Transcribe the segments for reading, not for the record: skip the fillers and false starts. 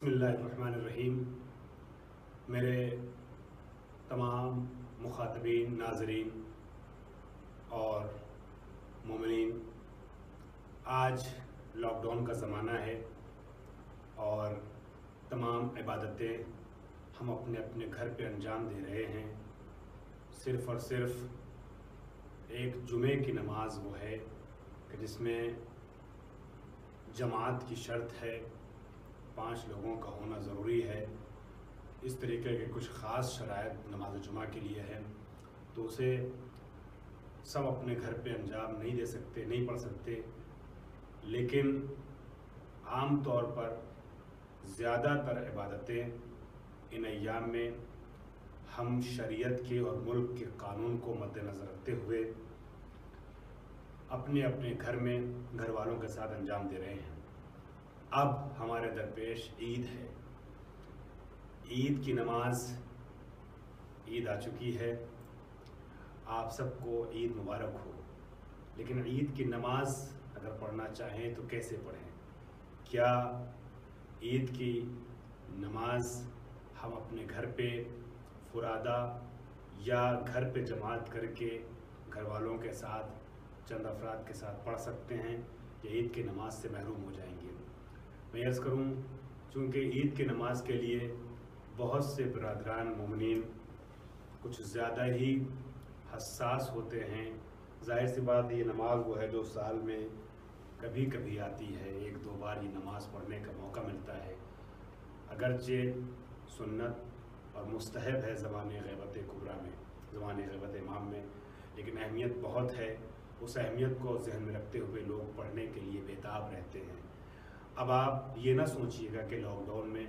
बिस्मिल्लाहिर्रहमानिर्रहीम। मेरे तमाम मुखातबीन, नाज़रीन और मोमिनीन, आज लॉकडाउन का ज़माना है और तमाम इबादतें हम अपने अपने घर पे अंजाम दे रहे हैं। सिर्फ़ और सिर्फ एक जुमे की नमाज वो है कि जिसमें जमात की शर्त है, 5 लोगों का होना ज़रूरी है। इस तरीके के कुछ ख़ास शराइत नमाज जुमा के लिए है, तो उसे सब अपने घर पे अंजाम नहीं दे सकते, नहीं पढ़ सकते। लेकिन आम तौर पर ज़्यादातर इबादतें इन अय्याम में हम शरीयत के और मुल्क के कानून को मद्देनज़र रखते हुए अपने अपने घर में घर वालों के साथ अंजाम दे रहे हैं। अब हमारे दरपेश ईद है। ईद की नमाज, ईद आ चुकी है। आप सबको ईद मुबारक हो। लेकिन ईद की नमाज अगर पढ़ना चाहें तो कैसे पढ़ें? क्या ईद की नमाज हम अपने घर पे फुरादा या घर पे जमात करके घर वालों के साथ चंद अफराद के साथ पढ़ सकते हैं, या ईद की नमाज से महरूम हो जाएंगे? मैं अर्ज़ करूँ, चूँकि ईद की नमाज के लिए बहुत से बरादरान मोमिनीन कुछ ज़्यादा ही हसास होते हैं। ज़ाहिर सी बात, ये नमाज वो है जो साल में कभी कभी आती है, 1-2 बार ये नमाज़ पढ़ने का मौका मिलता है। अगरचे सुन्नत और मुस्तहब है ज़माने ग़ैबत कुबरा में, ज़माने ग़ैबत इमाम में, लेकिन अहमियत बहुत है। उस अहमियत को ज़हन में रखते हुए लोग पढ़ने के लिए बेताब रहते हैं। अब आप ये ना सोचिएगा कि लॉकडाउन में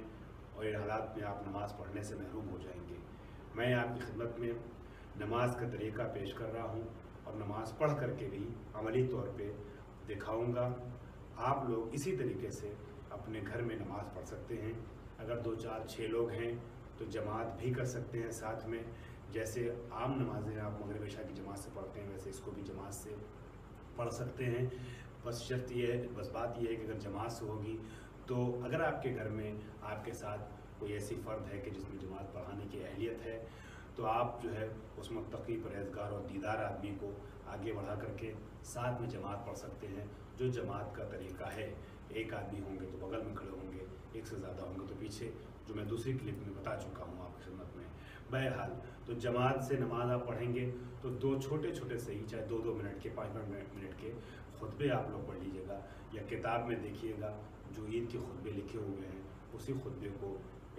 और इन हालात में आप नमाज़ पढ़ने से महरूम हो जाएंगे। मैं आपकी खिदमत में नमाज का तरीक़ा पेश कर रहा हूँ और नमाज पढ़ करके भी अमली तौर पे दिखाऊंगा। आप लोग इसी तरीके से अपने घर में नमाज़ पढ़ सकते हैं। अगर 2, 4, 6 लोग हैं तो जमात भी कर सकते हैं साथ में। जैसे आम नमाज़ें आप मगरिब इशा की जमात से पढ़ते हैं, वैसे इसको भी जमात से पढ़ सकते हैं। बस शर्त ये है, बस बात ये है कि अगर जमात से होगी तो अगर आपके घर में आपके साथ कोई ऐसी फ़र्द है कि जिसमें जमात पढ़ाने की अहलियत है, तो आप जो है उस मुत्तकी, परहेज़गार और दीदार आदमी को आगे बढ़ा करके साथ में जमात पढ़ सकते हैं। जो जमात का तरीक़ा है, एक आदमी होंगे तो बगल में खड़े होंगे, एक से ज़्यादा होंगे तो पीछे, जो मैं दूसरी क्लिप में बता चुका हूँ आपकी खिदमत में। बहरहाल, तो जमात से नमाज आप पढ़ेंगे तो 2 छोटे छोटे से ही, चाहे 2-2 मिनट के, 5-5 मिनट के खुतबे आप लोग पढ़ लीजिएगा, या किताब में देखिएगा जो ईद के खुतबे लिखे हुए हैं, उसी खुतबे को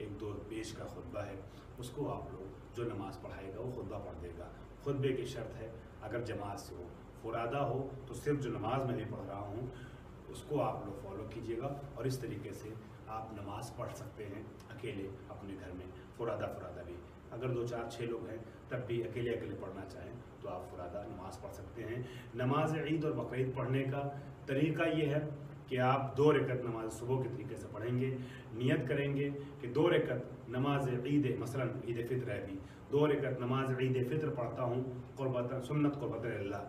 1-2 पेज का खुतबा है, उसको आप लोग जो नमाज़ पढ़ाएगा वो खुतबा पढ़ देगा। खुतबे की शर्त है अगर जमात से हो, फुरादा हो तो सिर्फ जो नमाज मैं भी पढ़ रहा हूँ उसको आप लोग फॉलो कीजिएगा, और इस तरीके से आप नमाज़ पढ़ सकते हैं अकेले अपने घर में, फुरादा भी। अगर 2, 4, 6 लोग हैं तब भी अकेले अकेले पढ़ना चाहें तो आप फुरादा नमाज़ पढ़ सकते हैं। नमाज ईद और बकरीद पढ़ने का तरीक़ा ये है कि आप 2 रकत नमाज सुबह के तरीके से पढ़ेंगे। नियत करेंगे कि 2 रकत नमाज ईद, मसलन ईद फ़ितर है भी, 2 रकत नमाज ईद फ़ितर पढ़ता हूँ क़ुरबतन, सुन्नत क़ुरबतन लिल्लाह।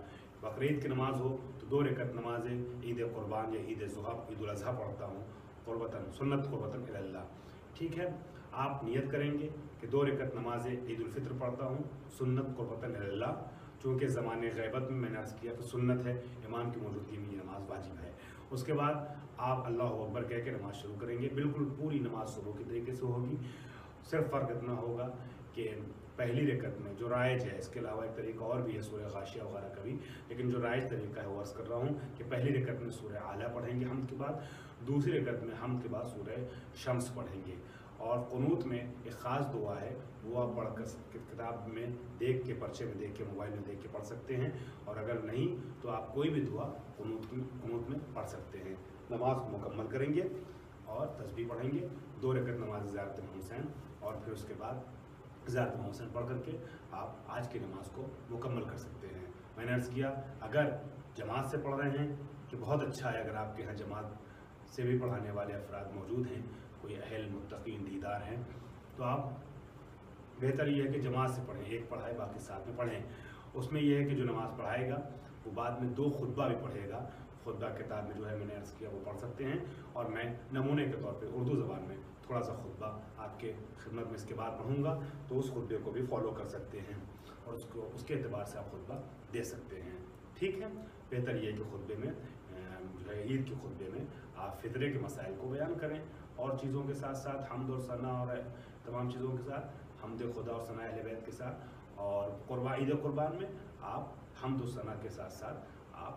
बकरीद की नमाज हो तो 2 रकत नमाज ईद क़ुरबान या ईद ज़ुहा, ईद उल अज़हा पढ़ता हूँ, क़ुरबतन, सुन्नत क़ुरबतन लिल्लाह। ठीक है, आप नियत करेंगे कि 2 रकत नमाज ईद उल फ़ितर पढ़ता हूँ, सुन्नत क़ुरबतन लिल्लाह। चूँकि ज़माने ग़ैबत में मैंने अर्ज़ किया तो सुन्नत है, इमाम की मौजूदगी में ये नमाज़ वाजिब है। उसके बाद आप अल्लाहु अकबर कह के नमाज़ शुरू करेंगे। बिल्कुल पूरी नमाज सुबह के तरीके से होगी। सिर्फ फ़र्क इतना होगा कि पहली रकत में जो राइज है, इसके अलावा एक तरीका और भी है सूरह गाशिया वगैरह का भी, लेकिन जो राइज तरीका है वो अर्ज़ कर रहा हूँ कि पहली रकत में सूरह आला पढ़ेंगे हम्द के बाद, दूसरी रकत में हम्द के बाद सूरह शम्स पढ़ेंगे। और क़ुनूत में एक ख़ास दुआ है, वो आप पढ़ कर किताब में देख के, पर्चे में देख के, मोबाइल में देख के पढ़ सकते हैं, और अगर नहीं तो आप कोई भी दुआ क़ुनूत में पढ़ सकते हैं। नमाज को मुकम्मल करेंगे और तस्बीह पढ़ेंगे, 2 रकत नमाज ज़ियारत इमाम हुसैन, और फिर उसके बाद ज़ियारत इमाम हुसैन पढ़ करके आप आज की नमाज को मुकम्मल कर सकते हैं। मैंने अर्ज़ किया, अगर जमात से पढ़ रहे हैं तो बहुत अच्छा है। अगर आपके यहाँ जमात से भी पढ़ाने वाले अफराद मौजूद हैं, कोई अहल मुत्तकीन दीदार हैं, तो आप बेहतर ये है कि जमात से पढ़ें, एक पढ़ाए बाकी साथ में पढ़ें। उसमें यह है कि जो नमाज़ पढ़ाएगा वो बाद में 2 खुतबा भी पढ़ेगा। خطبہ کتاب میں جو ہے میں نے عرض کیا وہ پڑھ سکتے ہیں، اور میں نمونے کے طور پہ اردو زبان میں تھوڑا سا خطبہ آپ کے خدمت میں اس کے بعد پڑھوں گا، تو اس خطبے کو بھی فالو کر سکتے ہیں اور اس کے اعتبار سے آپ خطبہ دے سکتے ہیں، ٹھیک ہے۔ بہتر یہ ہے کہ خطبے میں جو ہے عید کے خطبے میں آپ فطرے کے مسائل کو بیان کریں، اور چیزوں کے ساتھ ساتھ حمد اور ثنا اور تمام چیزوں کے ساتھ، حمد خدا اور ثنا اہل بیت کے ساتھ، اور عید قربان میں آپ حمد و ثنا کے ساتھ ساتھ آپ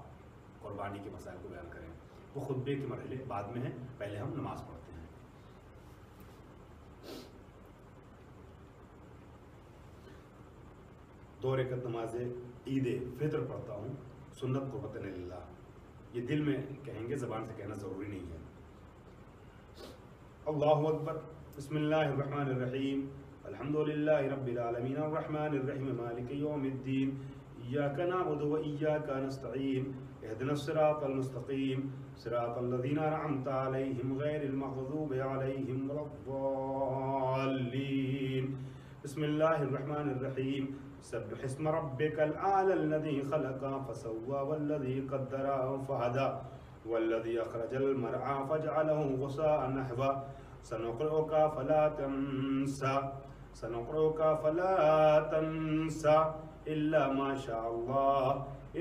قربانی کے مسائل کو بیان کریں۔ وہ خطبے کے مرحلے بعد میں ہیں، پہلے ہم نماز پڑھتے ہیں۔ دو رکعت نماز عید فطر پڑھتا ہوں، سنت قربتن للہ، یہ دل میں کہیں گے، زبان سے کہنا ضروری نہیں ہے۔ اللہ اکبر، بسم اللہ الرحمن الرحیم، الحمد للہ رب العالمین الرحمن الرحیم مالک یوم الدین، ایاک نعبد و ایاک نستعین، اہدنا الصراط المستقیم، صراط الذین انعمت علیہم غیر المغضوب علیہم ولا الضالین۔ بسم اللہ الرحمن الرحیم، سبح اسم ربک الاعلی الذی خلق فسوى والذی قدر فہدى والذی اخرج المرعى فجعله غثاء نحوا سنقرئک فلا تنسى الا ما شاء الله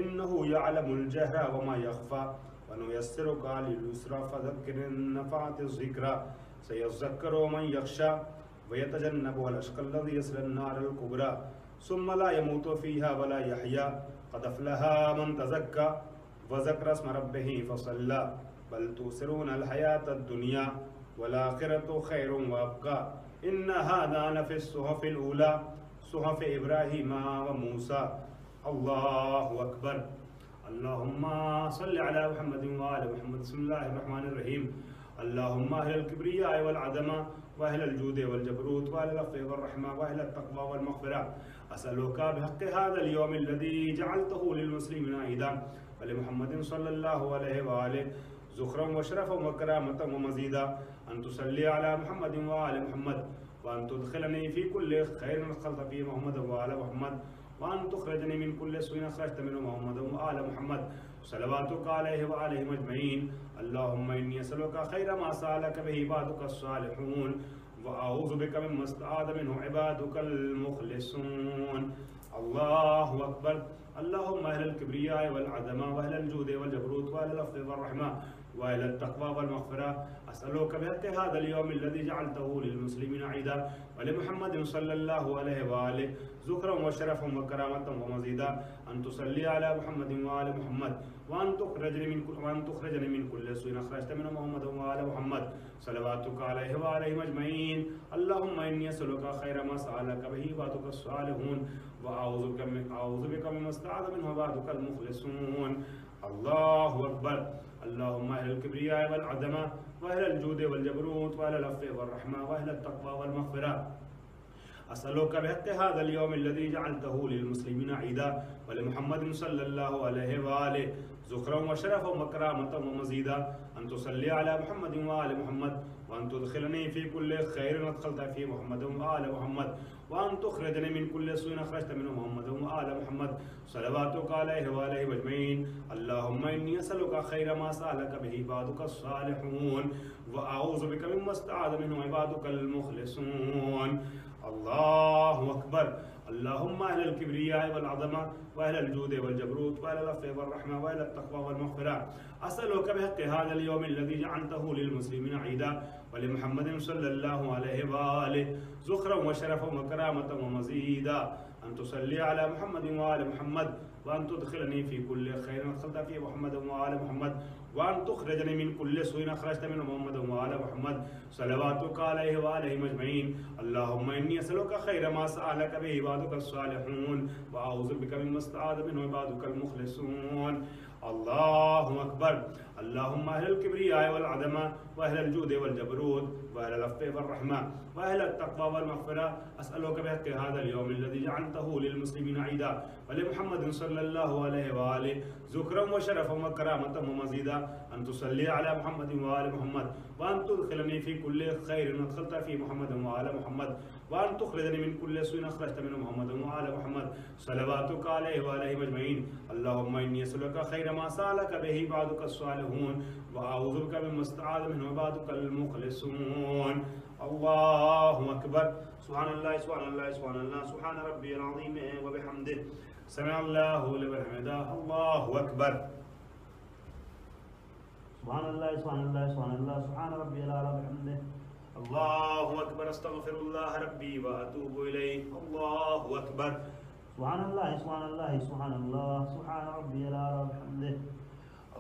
انه يعلم الجهر وما يخفى ونيسرك لليسرى فذكر ان نفعت الذكرى سيذكر من يخشى ويتجنبها الاشقى الذي يصلى النار الكبرى ثم لا يموت فيها ولا يحيى قد أفلح من تزكى وذكر اسم ربه فصلى بل تؤثرون الحياة الدنيا والآخرة خير وأبقى إن هذا لفي الصحف الأولى صحف إبراهيم وموسى۔ الله أكبر، اللهم صل على محمد وآل محمد۔ بسم الله الرحمن الرحيم، اللهم أهل الكبرياء والعظمة وأهل الجود والجبروت وأهل العفو والرحمة وأهل التقوى والمغفرة أسألك بحق هذا اليوم الذي جعلته للمسلمين عيدا ولمحمد صلى الله عليه وآله ذخرا وشرفا وكرامة ومزيدا أن تصلي على محمد وآل محمد، وأن تدخلني في كل خير دخلت فيه محمد وآل محمد، وأن تخرجني من كل سوء أخرجت منه محمد وآل محمد، صلواتك عليه وآلهم أجمعين۔ اللهم إني أسألك خير ما سألك به عبادك الصالحون، وأعوذ بك مما استعاذ منه عبادك المخلصون۔ الله أكبر، اللهم أهل الكبرياء والعظمة وأهل الجود والجبروت وأهل العفو والرحمة وأهل التقوى والمغفرة أسألك بحق هذا اليوم الذي جعلته للمسلمين عيدا ولمحمد صلى الله عليه وآله ذكرا وشرفا وكرامة ومزيدا أن تصلي على محمد وآل محمد، وأن تخرجني من كل سوء أخرجت منه محمد وآل محمد، صلواتك عليه وآلهم أجمعين۔ اللهم إني أسألك خير ما سألك به عبادك الصالحون، وأعوذ بك مما استعاذ منه عبادك المخلصون۔ الله أكبر، اللهم أهل الكبرياء والعظمة وأهل الجود والجبروت وأهل العفو والرحمة وأهل التقوى والمغفرة أسألك بحق هذا اليوم الذي جعلته للمسلمين عيدا ولمحمد صلى الله عليه وآله ذخرا وشرفا وكرامة ومزيدا أن تصلي على محمد وآل محمد، وأن تدخلني في كل خير أدخلت فيه محمد وآل محمد، وأن تخرجني من كل سوء أخرجت منه محمد وآل محمد، صلواتك عليه وآله أجمعين۔ اللهم إني أسألك خير ما سألك به عبادك الصالحون، وأعوذ بك مما استعاذ منه عبادك المخلصون۔ الله أكبر، اللهم أهل الكبرياء والعظمة وأهل الجود والجبروت وأهل العفو والرحمة وأهل التقوى والمغفرة أسألك بحق هذا اليوم الذي جعلته للمسلمين عيدا ولمحمد صلى الله عليه وآله ذخرا وشرفا وكرامة ومزيدا أن تصلي على محمد وآل محمد، وأن تدخلني في كل خير أدخلت فيه محمد وآل محمد، وأن تخرجني من كل سوء أخرجت منه محمد وآل محمد، صلواتك عليه وآلهم أجمعين۔ اللهم إني أسألك خير ما سألك به عبادك الصالحون، وأعوذ بك مما استعاذ منه عبادك المخلصون۔ الله أكبر، اللهم أهل الكبرياء والعظمة وأهل الجود والجبروت وأهل العفو والرحمة وأهل التقوى والمغفرة أسألك بحق هذا اليوم الذي جعلته للمسلمين عيدا ولمحمد صلى الله عليه وآله ذكرا وشرفا وكرامة ومزيدا أن تصلي على محمد وآل محمد، وأن تدخلني في كل خير أدخلت في محمد وآل محمد، وأن تخرجني من كل سوء أخرجت منه محمد وآل محمد صلواتك عليه وعليهم أجمعين. اللهم إني أسألك خير ما سألك به عبادك الصالحون وأعوذ بك مما استعاذ منه عبادك المخلصون. الله أكبر. سبحان الله سبحان الله سبحان الله سبحان ربي العظيم وبحمده سمع الله لمن حمده. الله أكبر. سبحان الله سبحان الله سبحان الله سبحان ربي الأعلى وبحمده. الله أكبر. استغفر الله ربي وأتوب إليه. الله أكبر. سبحان الله سبحان الله سبحان الله سبحان ربي الأعلى وبحمده.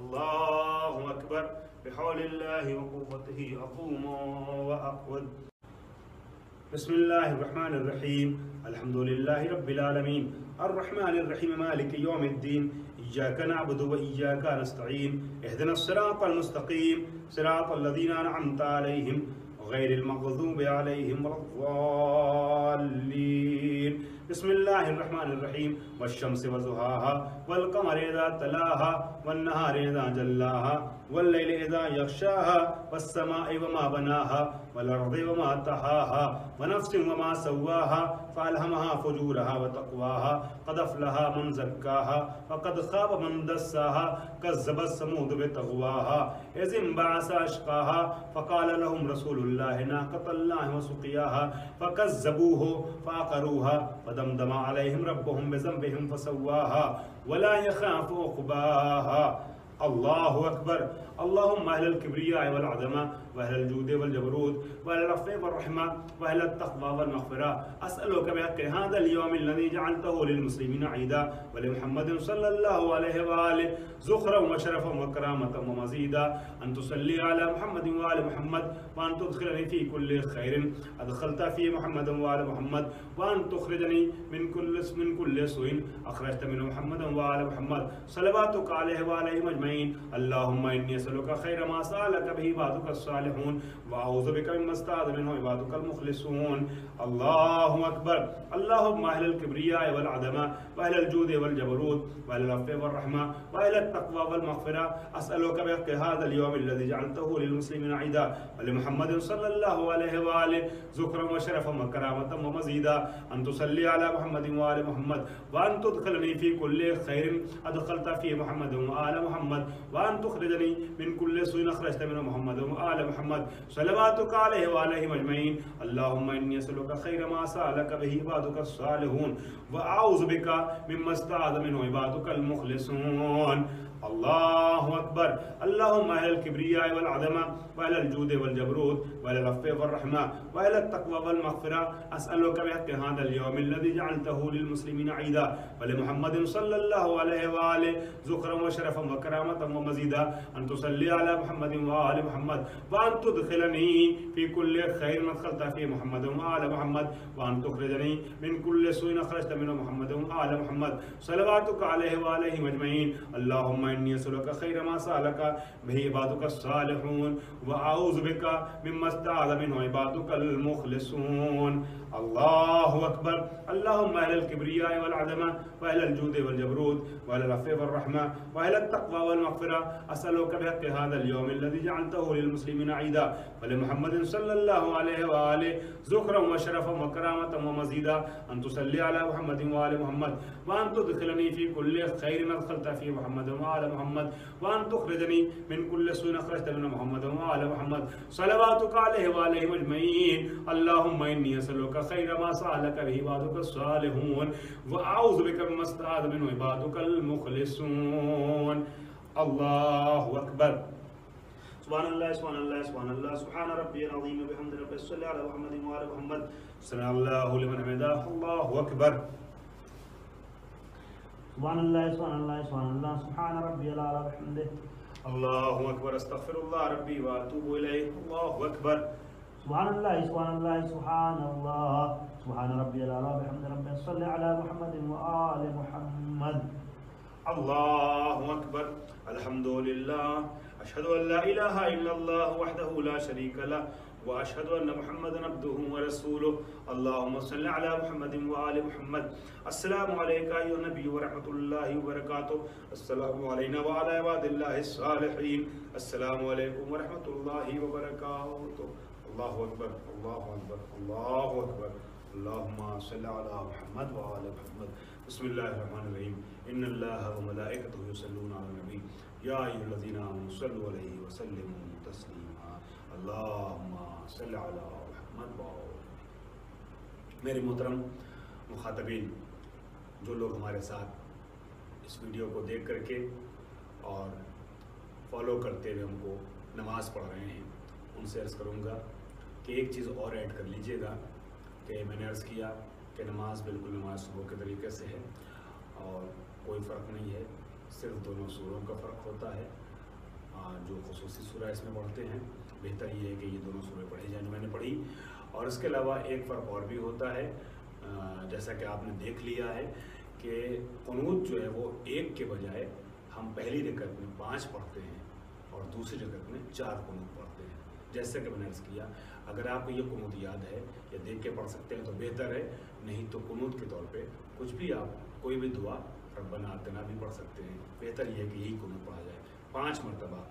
الله أكبر. بحول الله وقوته أقوم وأقعد. بسم الله الرحمن الرحيم. الحمد لله رب العالمين الرحمن الرحيم مالك يوم الدين إياك نعبد وإياك نستعين اهدنا الصراط المستقيم صراط الذين أنعمت عليهم غير المغضوب عليهم ولا الضالين. بسم الله الرحمن الرحيم والشمس وضحاها والقمر إذا تلاها والنهار إذا جلاها والليل إذا يغشاها والسماء وما بناها والأرض وما طحاها ونفس وما سواها فألهمها فجورها وتقواها قد أفلح من زكاها وقد خاب من دساها كذبت ثمود بطغواها إذ انبعث أشقاها فقال لهم رسول الله ناقة الله وسقياها فكذبوه فعقروها فدمدم عليهم ربهم بذنبهم فسواها ولا يخاف عقباها. الله أكبر. اللهم أهل الكبرياء والعظمة وأهل الجود والجبروت وأهل العفو والرحمة وأهل التقوى والمغفرة أسألك بحق هذا اليوم الذي جعلته للمسلمين عيدا ولمحمد صلى الله عليه وآله زخرا وشرفا وكرامة ومزيدا أن تصلي على محمد وآل محمد وأن تدخلني في كل خير أدخلت في محمد وآل محمد وأن تخرجني من كل سوء أخرجت من محمد وآل محمد صلواتك عليه وعليهم أجمعين. اللهم إني أسألك خير ما سألك به عبادك الصالحون وأعوذ بك مما استعاذ منه عبادك المخلصون. الله أكبر. اللهم أهل الكبرياء والعظمة وأهل الجود والجبروت وأهل العفو والرحمة وأهل التقوى والمغفرة أسألك بحق هذا اليوم الذي جعلته للمسلمين عيدا ولمحمد صلى الله عليه وآله ذكرا وشرفا وكرامة ومزيدا أن تصلي على محمد وآل محمد وأن تدخلني في كل خير أدخلت في محمد وآل محمد وأن تخرجني من كل سوء أخرجت منه محمد وآل محمد صلواتك عليه وعليهم أجمعين. اللهم إني أسألك خير ما سألك به عبادك الصالحون وأعوذ بك مما استعاذ منه عبادك المخلصون. الله أكبر. اللهم أهل الكبرياء والعظمة وأهل الجود والجبروت وأهل العفو والرحمة وأهل التقوى والمغفرة أسألك بحق هذا اليوم الذي جعلته للمسلمين عيدا ولمحمد صلى الله عليه وآله ذكرا وشرفا وكرامة ومزيدا أن تصلي على محمد وآل محمد وأن تدخلني في كل خير أدخلت في محمد وآل محمد وأن تخرجني من كل سوء أخرجت منه محمد وآل محمد صلواتك عليه وعليهم أجمعين. اللهم إني أسألك خير ما سألك به عبادك الصالحون وأعوذ بك مما استعاذ منه عبادك المخلصون. الله أكبر. اللهم أهل الكبرياء والعظمة وأهل الجود والجبروت وأهل العفو والرحمة وأهل التقوى والمغفرة أسألك بحق هذا اليوم الذي جعلته للمسلمين عيدا ولمحمد صلى الله عليه وآله ذكرا وشرفا وكرامة ومزيدا أن تصلي على محمد وآل محمد وأن تدخلني في كل خير أدخلت في محمد وآل محمد وأن تخرجني من كل سوء أخرجت من محمد وآل محمد صلواتك عليه وعليهم أجمعين. اللهم إني أسألك خير ما سألك به عبادك الصالحون وأعوذ بك مما استعاذ منه عبادك المخلصون. الله أكبر. سبحان الله سبحان الله سبحان الله سبحان ربي العظيم وبحمد ربي صل على محمد وآل محمد سمع الله لمن حمده. الله أكبر. سبحان الله سبحان الله سبحان الله سبحان ربي الأعلى وبحمده. الله أكبر. استغفر الله ربي وأتوب إليه. الله أكبر. سبحان الله سبحان الله سبحان الله سبحان ربي الأعلى وبحمد ربي صل على محمد وآل محمد. الله أكبر. الحمد لله. أشهد أن لا إله إلا الله وحده لا شريك له وأشهد أن محمدا عبده ورسوله. اللهم صل على محمد وآل محمد. السلام عليك أيها النبي ورحمة الله وبركاته. السلام علينا وعلى عباد الله الصالحين. السلام عليكم ورحمة الله وبركاته. الله أكبر. الله أكبر. الله أكبر. اللهم صل على محمد وعلى محمد. بسم الله الرحمن الرحيم. ان الله وملائكته يصلون على النبي يا ايها الذين امنوا صلوا عليه وسلموا تسليما. اللهم صل على محمد وعلى. میرے محترم مخاطبین، جو لوگ ہمارے ساتھ اس ویڈیو کو دیکھ کر کے اور فالو کرتے ہوئے ہم کو نماز پڑھ رہے ہیں، ان سے عرض کروں گا کہ ایک چیز اور ایڈ کر لیجئے گا کہ میں نے عرض کیا کہ نماز بالکل نماز صبح کے طریقے سے ہے اور کوئی فرق نہیں ہے، صرف دونوں سوروں کا فرق ہوتا ہے. جو خصوصی سورہ اس میں پڑھتے ہیں، بہتر یہ ہے کہ یہ دونوں سوریں پڑھی جائیں جو میں نے پڑھی. اور اس کے علاوہ ایک فرق اور بھی ہوتا ہے، جیسا کہ آپ نے دیکھ لیا ہے کہ قنوت جو ہے وہ ایک کے بجائے ہم پہلی رکعت میں 5 پڑھتے ہیں اور دوسری رکعت میں 4 قنوت پڑھتے ہیں. جیسا کہ میں نے عرض کیا، اگر آپ کو یہ قنوت یاد ہے یا دیکھ کے پڑھ سکتے ہیں تو بہتر ہے، نہیں تو قنوت کے طور پہ کچھ بھی آپ کوئی بھی دعا ربنا آتنا بھی پڑھ سکتے ہیں. بہتر یہ ہے کہ یہی قنوت پڑھا جائے. 5 مرتبہ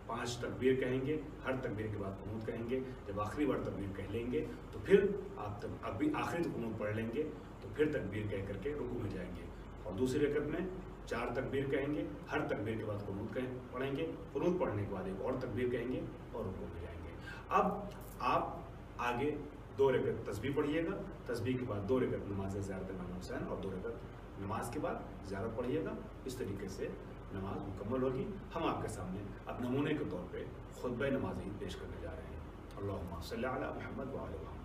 5 تکبیر کہیں گے، ہر تکبیر کے بعد قنوت کہیں گے. جب آخری بار تکبیر کہہ لیں گے تو پھر آپ ابھی آخری قنوت پڑھ لیں گے تو پھر تکبیر کہہ کر کے رکوع میں جائیں گے اور دوسری رکعت میں 4 تکبیر کہیں گے، ہر تکبیر کے بعد قنوت پڑھیں گے. قنوت پڑھنے کے بعد ایک اور تکبیر کہیں گے اور رکوع میں جائیں گے. اب آپ آگے 2 رکعت تسبیح پڑھیے گا، تسبیح کے بعد 2 رکعت نماز زیارت امام حسین اور 2 رکعت نماز کے بعد زیارت پڑھیے گا. اس طریقے سے نماز مکمل ہوگی. ہم آپ کے سامنے اب نمونے کے طور پہ خطبہ نماز عید پیش کرنے جا رہے ہیں. اللہم صلی علی محمد وعلی محمد.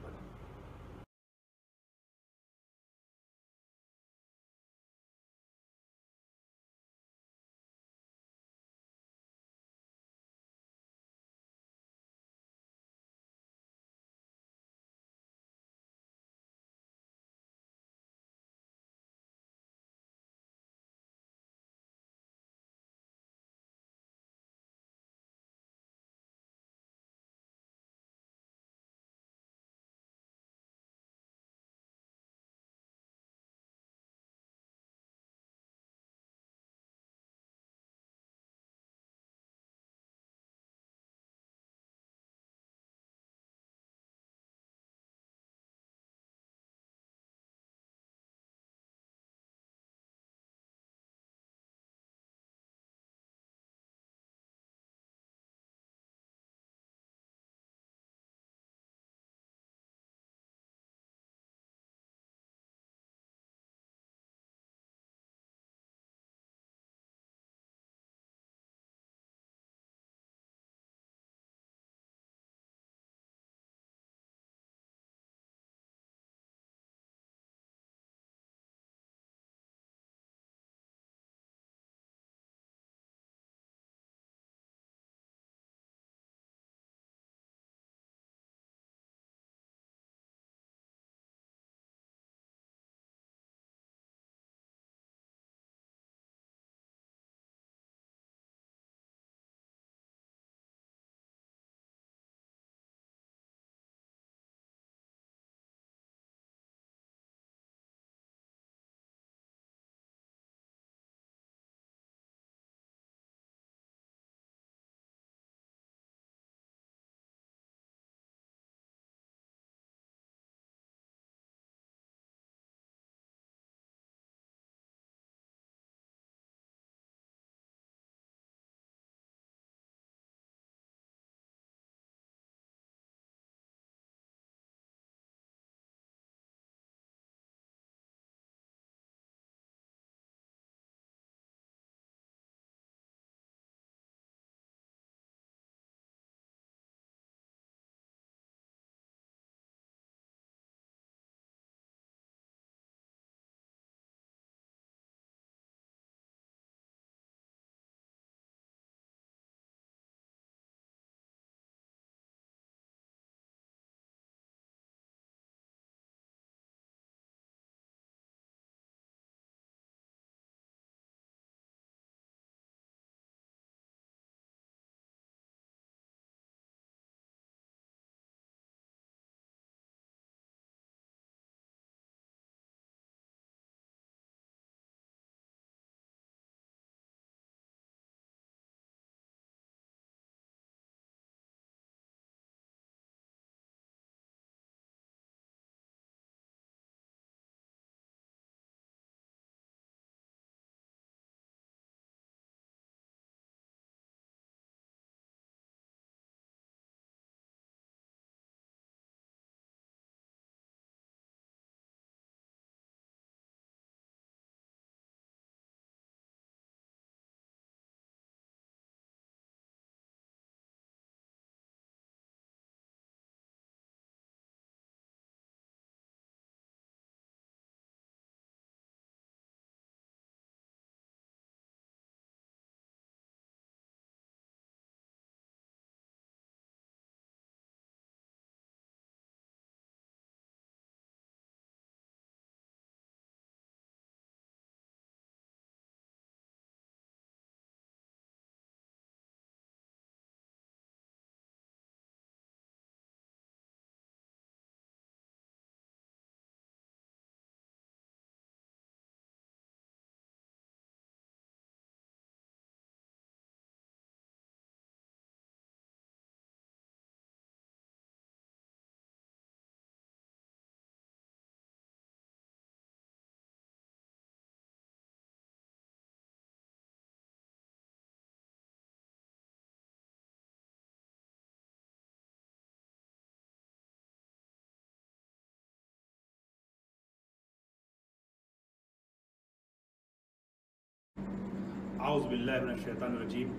अऊज़ु बिल्लाहि मिनश शैतानिर रजीम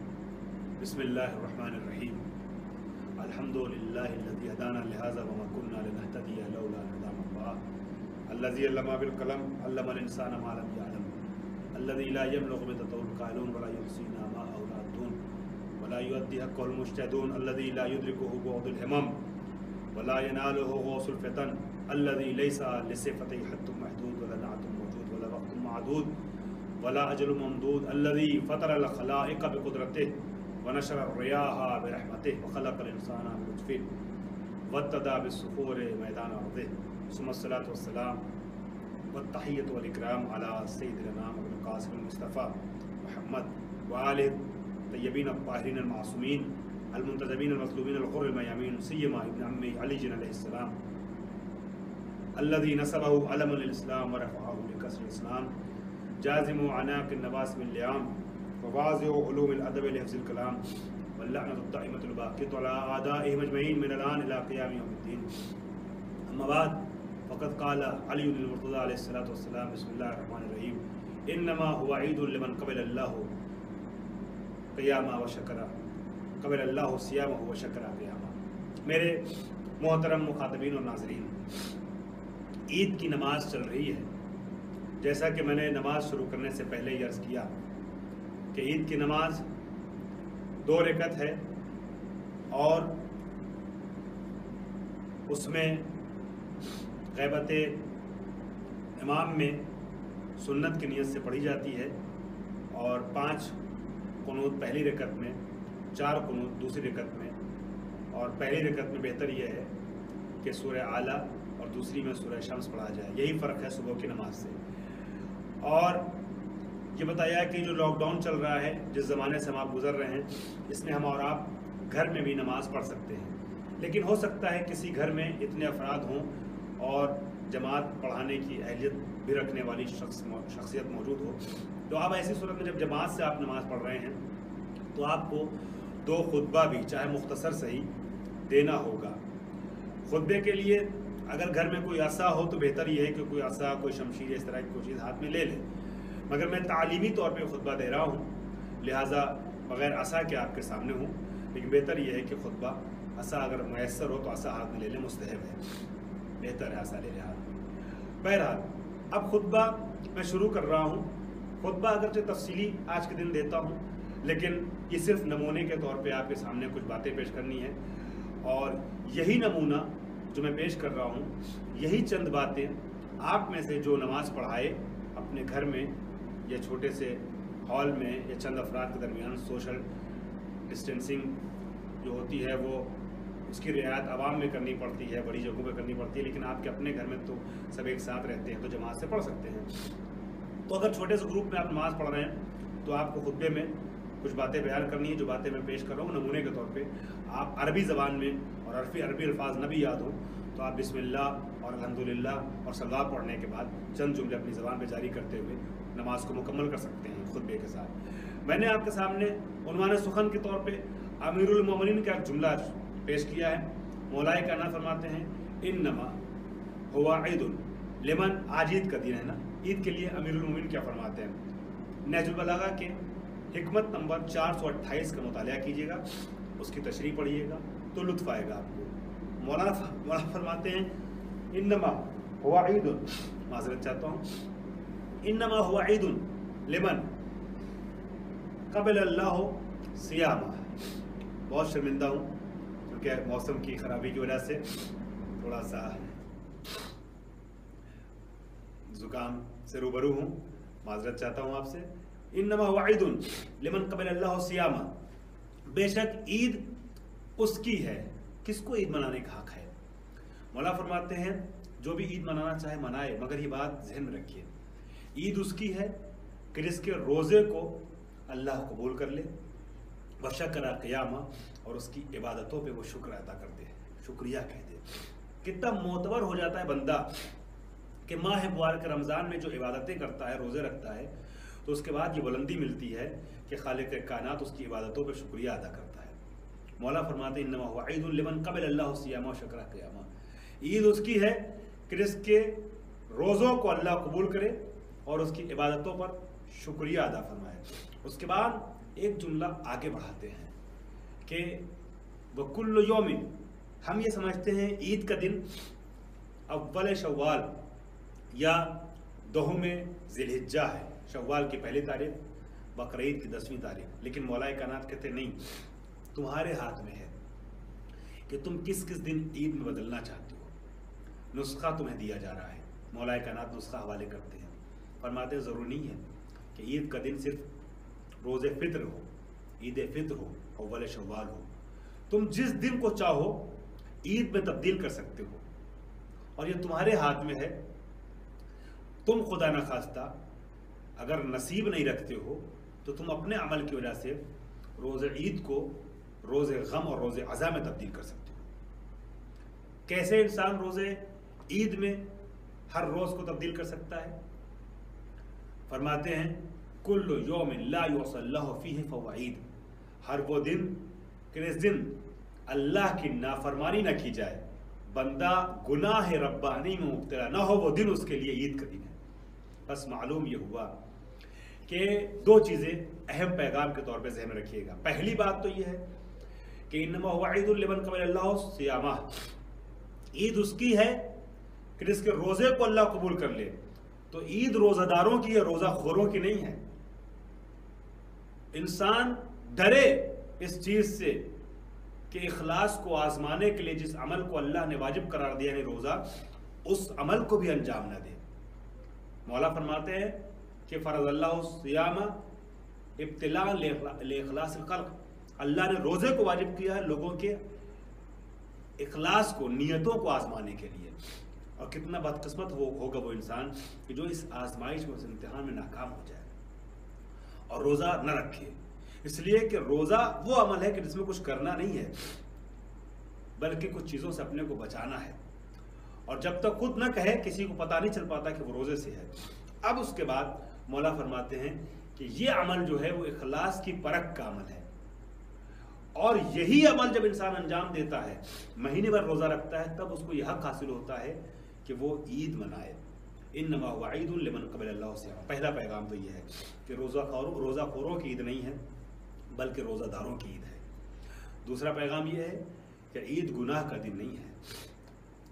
बिस्मिल्लाहिर रहमानिर रहीम अल्हम्दुलिल्लाहिल्लज़ी हदाना लिहाज़ा वमा कुन्ना लिनहतदिया लौला अन हदानल्लाह अल्लज़ी अल्लमा बिल क़लम अल्लमल इंसाना मा लम यअलम अल्लज़ी ला यब्लुगु बिततौल क़ाइलून वला युहसीना मा औलादून वला युअद्दी हक़्क़ल मुश्तदून अल्लज़ी ला युद्रिकुहु बुअदुल हिमम वला यनालुहु गौसुल फ़ितन अल्लज़ी लैसा लिसिफ़तिही हद्दुन महदूद वला नाअतुन मौजूद वला वक़्तुन मअदूद वला अजलुन ममदूद अल्लज़ी फ़तरल ख़लाइक़ बिक़ुदरतिही वनशर अर्रियाहा बिरहमतिही वख़लक़ल इंसाना मिन नुत्फ़तिन वब्तदा बिस्सुहूरि मैदान अर्दिही सुम्मस्सलातु वस्सलाम वत्तहिय्यतु वल इकराम अला सय्यिदिल अनाम अबुल क़ासिम मुस्तफ़ा मुहम्मद व आलिहि तय्यबीन अत्ताहिरीन अल-मासूमीन अल-मुंतजबीन अल-मज़लूमीन अल-ग़ुर्र अल-मयामीन सय्यमा इब्न अम्मी अली अलैहिस्सलाम अल्लज़ी नसबहु अलमन लिल-इस्लाम व रफ़अहु लिकस्रिल इस्लाम जाज़िमु अनाक़िन नवासिमिल लियाम व वाज़िउ उलूमिल अदब लिहिफ़्ज़िल कलाम वल्लअनतु दाइमतुल बाक़ियतु अला आदाइहिम अजमईन मिनल आन इला क़ियाम यौमिद्दीन अम्मा बाद फ़क़द क़ाल अली इब्न मुर्तज़ा अलैहिस्सलातु वस्सलाम बिस्मिल्लाहिर रहमानिर रहीम इन्नमा हुवा ईदुन लिमन क़बलल्लाहु क़ियामा व शकरा क़बलल्लाहु सियामहु व शकरा क़ियामा। मेरे मोहतरम मुख़ातबीन और नाज़रीन, ईद की नमाज चल रही है। जैसा कि मैंने नमाज शुरू करने से पहले ही अर्ज़ किया कि ईद की नमाज 2 रकअत है और उसमें ग़ैबत इमाम में सुन्नत की नियत से पढ़ी जाती है और 5 कुनूत पहली रकअत में, 4 कुनूत दूसरी रकअत में, और पहली रकअत में बेहतर यह है कि सूरह आला और दूसरी में सूरह शम्स पढ़ा जाए। यही फ़र्क है सुबह की नमाज से। और ये बताया कि जो लॉकडाउन चल रहा है, जिस ज़माने से हम आप गुज़र रहे हैं, इसमें हम और आप घर में भी नमाज़ पढ़ सकते हैं। लेकिन हो सकता है किसी घर में इतने अफराद हों और जमात पढ़ाने की अहलियत भी रखने वाली शख्सियत मौजूद हो, तो आप ऐसी सूरत में जब जमात से आप नमाज़ पढ़ रहे हैं तो आपको 2 खुतबा भी, चाहे मुख्तसर सही, देना होगा। खुतबे के लिए अगर घर में कोई असा हो तो बेहतर ये है कि कोई असा, कोई शमशीर, इस तरह की कोई चीज़ हाथ में ले ले। मगर मैं तालीमी तौर पे खुतबा दे रहा हूँ, लिहाजा बग़ैर असा के आपके सामने हूँ। लेकिन बेहतर यह है कि खुतबा असा अगर मैसर हो तो असा हाथ में ले लें, मुस्तहब है, बेहतर है असा ले लें हाथ में। बहरहाल अब खुतबा मैं शुरू कर रहा हूँ। खुतबा अगरचे तफसीली आज के दिन देता हूँ, लेकिन ये सिर्फ नमूने के तौर पे आपके सामने कुछ बातें पेश करनी है। और यही नमूना जो मैं पेश कर रहा हूँ, यही चंद बातें आप में से जो नमाज़ पढ़ाए अपने घर में या छोटे से हॉल में या चंद अफराद के दरमियान सोशल डिस्टेंसिंग जो होती है वो उसकी रियायत आवाम में करनी पड़ती है, बड़ी जगहों पे करनी पड़ती है, लेकिन आपके अपने घर में तो सब एक साथ रहते हैं तो जमात से पढ़ सकते हैं। तो अगर छोटे से ग्रुप में आप नमाज़ पढ़ रहे हैं तो आपको खुतबे में कुछ बातें बयान करनी है। जो बातें मैं पेश कर रहा हूँ नमूने के तौर पे आप अरबी ज़बान में, और अरबी अल्फाज न भी याद हो तो आप बिस्मिल्लाह और अल्हम्दुलिल्लाह और सल्लाह पढ़ने के बाद चंद जुमले अपनी ज़बान पे जारी करते हुए नमाज को मुकम्मल कर सकते हैं खुतबे के साथ। मैंने आपके सामने उन्वान सुखन के तौर पे अमीरुल मोमिनीन का एक जुमला पेश किया है। मौलाए कायनात फरमाते हैं इन्नमा हुवा ईदुन लिमन, आज ईद का दिन है ना, ईद के लिए अमीरुल मोमिनीन क्या फरमाते हैं। नहजुल बलागा के हिकमत नंबर 428 का मुतालिया कीजिएगा, उसकी तशरीह पढ़िएगा तो लुत्फ़ आएगा आपको। मौलाना फरमाते हैं इन्नमा हुवा ईदुन, माज़रत चाहता हूँ, इन्नमा हुवा ईदुन लिमन क़बलल्लाहु सियामा। बहुत शर्मिंदा हूँ क्योंकि मौसम की ख़राबी की वजह से थोड़ा सा ज़ुकाम से रूबरू हूँ, माज़रत चाहता हूँ आपसे। इन्नमा हुवा ईदुन लिमन क़बलल्लाहु सियामा, बेशक ईद उसकी है, किसको ईद मनाने का हक़ है। मौला फरमाते हैं जो भी ईद मनाना चाहे मनाए, मगर ये बात जहन में रखिए, ईद उसकी है कि जिसके रोज़े को अल्लाह कबूल कर ले, वशकरा क़ियामा, और उसकी इबादतों पे वो शुक्र अदा कर दे, शुक्रिया कह दे। कितना मोतबर हो जाता है बंदा कि माह मुबारक रमज़ान में जो इबादतें करता है, रोज़े रखता है, तो उसके बाद ये बुलंदी मिलती है कि खालिक कायनात उसकी इबादतों पर शुक्रिया अदा करता है। मौला फरमाते हैं इन्नमा हुवा ईदुन लिमन क़बलल्लाहु सियामा व शकरा क़ियामा, ईद उसकी है कि जिसके रोज़ों को अल्लाह कबूल करे और उसकी इबादतों पर شکریہ ادا فرمائے۔ اس کے بعد ایک جملہ آگے بڑھاتے ہیں کہ وَكُلُّ يَوْمٍ، ہم یہ سمجھتے ہیں عید کا دن اول شوال یا دہم ذی الحجہ ہے، شوال کی پہلی تاریخ، بقرعید کی 10ویں تاریخ، لیکن مولا کائنات کہتے نہیں، تمہارے ہاتھ میں ہے کہ تم کس کس دن عید میں بدلنا چاہتے ہو۔ نسخہ تمہیں دیا جا رہا ہے، مولا کائنات نسخہ حوالے کرتے ہیں، فرماتے ہیں ضروری نہیں ہے کہ عید کا دن صرف روز فطر ہو، عید فطر ہو، اول شوال ہو، تم جس دن کو چاہو عید میں تبدیل کر سکتے ہو، اور یہ تمہارے ہاتھ میں ہے۔ تم خدا نخواستہ اگر نصیب نہیں رکھتے ہو تو تم اپنے عمل کی وجہ سے روز عید کو روز غم اور روز عزا میں تبدیل کر سکتے ہو۔ کیسے انسان روز عید میں ہر روز کو تبدیل کر سکتا ہے؟ فرماتے ہیں کل یوم لا یعصی اللہ فیہ فہو عید، ہر وہ دن کہ اس دن اللہ کی نافرمانی نہ کی جائے، بندہ گناہ ربانی میں مبتلا نہ ہو، وہ دن اس کے لیے عید کا دن ہے۔ بس معلوم یہ ہوا کہ دو چیزیں اہم پیغام کے طور پہ ذہن میں رکھیے گا۔ پہلی بات تو یہ ہے کہ انما هو عید لمن قبل اللہ صیامہ، عید اس کی ہے کہ جس کے روزے کو اللہ قبول کر لے۔ تو عید روزہ داروں کی ہے، روزہ خوروں کی نہیں ہے۔ انسان ڈرے اس چیز سے کہ اخلاص کو آزمانے کے لیے جس عمل کو اللہ نے واجب قرار دیا ہے روزہ، اس عمل کو بھی انجام نہ دے۔ مولا فرماتے ہیں کہ فرض اللہ الصیام ابتلاء لاخلاص الخلق، اللہ نے روزے کو واجب کیا ہے لوگوں کے اخلاص کو، نیتوں کو آزمانے کے لیے۔ اور کتنا بدقسمت ہوگا وہ انسان کہ جو اس آزمائش میں، اس امتحان میں ناکام ہو جائے اور روزہ نہ رکھے۔ اس لیے کہ روزہ وہ عمل ہے کہ جس میں کچھ کرنا نہیں ہے بلکہ کچھ چیزوں سے اپنے کو بچانا ہے، اور جب تک خود نہ کہے کسی کو پتہ نہیں چل پاتا کہ وہ روزے سے ہے۔ اب اس کے بعد مولا فرماتے ہیں کہ یہ عمل جو ہے وہ اخلاص کی پرکھ کا عمل ہے، اور یہی عمل جب انسان انجام دیتا ہے، مہینے بھر روزہ رکھتا ہے، تب اس کو یہ حق حاصل ہوتا ہے کہ وہ عید منائے۔ انما هو عید لمن قبل اللہ صیامہ، پہلا پیغام تو یہ ہے کہ روزہ خوروں کی عید نہیں ہے بلکہ روزہ داروں کی عید ہے۔ دوسرا پیغام یہ ہے کہ عید گناہ کا دن نہیں ہے۔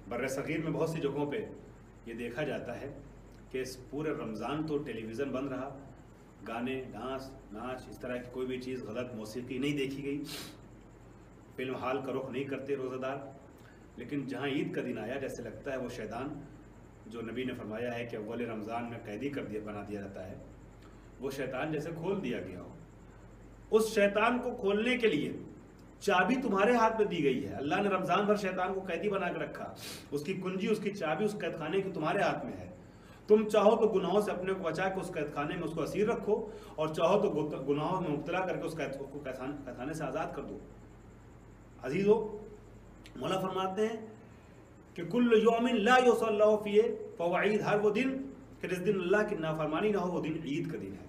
بر صغیر میں بہت سی جگہوں پہ یہ دیکھا جاتا ہے کہ اس پورے رمضان تو ٹیلی ویژن بند رہا، گانے، ڈانس، ناچ، اس طرح کی کوئی بھی چیز، غلط موسیقی نہیں دیکھی گئی، فلم ہال کا رخ نہیں کرتے روزہ دار۔ لیکن جہاں عید کا دن آیا، جیسے لگتا ہے وہ شیطان جو نبی نے فرمایا ہے کہ اول رمضان میں قیدی بنا دیا جاتا ہے، وہ شیطان جیسے کھول دیا گیا ہو۔ اس شیطان کو کھولنے کے لیے چابی تمہارے ہاتھ میں دی گئی ہے۔ اللہ نے رمضان بھر شیطان کو قیدی بنا کے رکھا، اس کی کنجی، اس کی چابی اس قید خانے کی تمہارے ہاتھ میں ہے۔ تم چاہو تو گناہوں سے اپنے کو بچا کے اس قید خانے میں اس کو اسیر رکھو، اور چاہو تو گناہوں میں مبتلا کر کے اس کو قید خانے سے آزاد کر دو۔ عزیزو، مولا فرماتے ہیں کہ کل یوم لا یعصی اللہ فیہ فہو عید، ہر وہ دن کہ جس دن اللہ کی نافرمانی نہ ہو، وہ دن عید کا دن ہے۔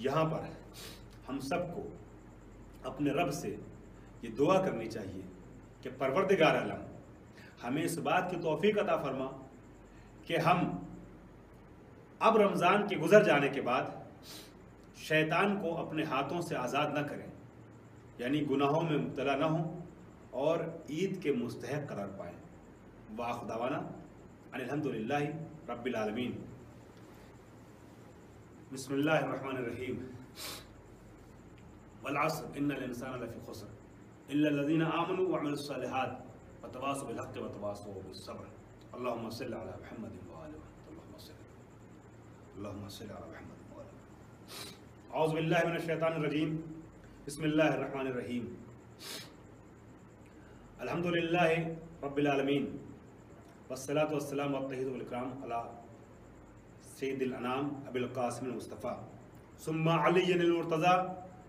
یہاں پر ہم سب کو اپنے رب سے یہ دعا کرنی چاہیے کہ پروردگار عالم ہمیں اس بات کی توفیق عطا فرما کہ ہم اب رمضان کے گزر جانے کے بعد شیطان کو اپنے ہاتھوں سے آزاد نہ کریں، یعنی گناہوں میں مبتلا نہ ہوں اور عید کے مستحق قرار پائیں۔ وآخر دعوانا ان الحمدللہ رب العالمین۔ بسم اللہ الرحمن الرحیم۔ والعصر ان الانسان لفی خسر الا الذین آمنوا وعملوا الصالحات وتواصوا بالحق وتواصوا بالصبر۔ اللهم صل على محمد وآل محمد۔ اللهم صل على محمد وآل محمد۔ اعوذ باللہ من الشیطان الرجیم، بسم اللہ الرحمن الرحیم۔ الحمد للہ رب العالمین، والصلاة والسلام والتحیۃ والاکرام علی سید الانام ابی القاسم المصطفیٰ، ثم علی المرتضیٰ،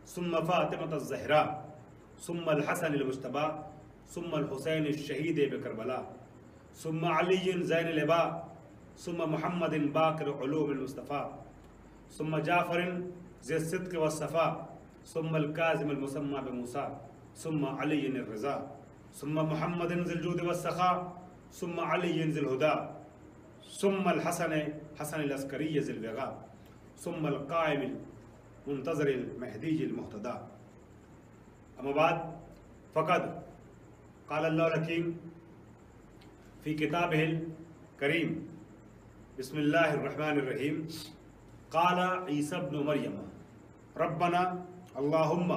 ثم فاطمة الزہرا، ثم الحسن المجتبیٰ، ثم الحسین الشہید بکربلا، ثم علی زین العبا، ثم محمد باقر علوم المصطفیٰ، ثم جعفر ذی الصدق والصفا، ثم الکاظم المسمى بموسیٰ، ثم علی الرضا، ثم محمد ذی الجود والسخا، ثم علی ذی الہدا، ثم الحسن حسن العسکری ذی الوغا، ثم القائم المنتظر المهدي المهتدى اما بعد فقد قال الله الحكيم في كتابه الكريم بسم الله الرحمن الرحيم قال عيسى ابن مريم ربنا اللهم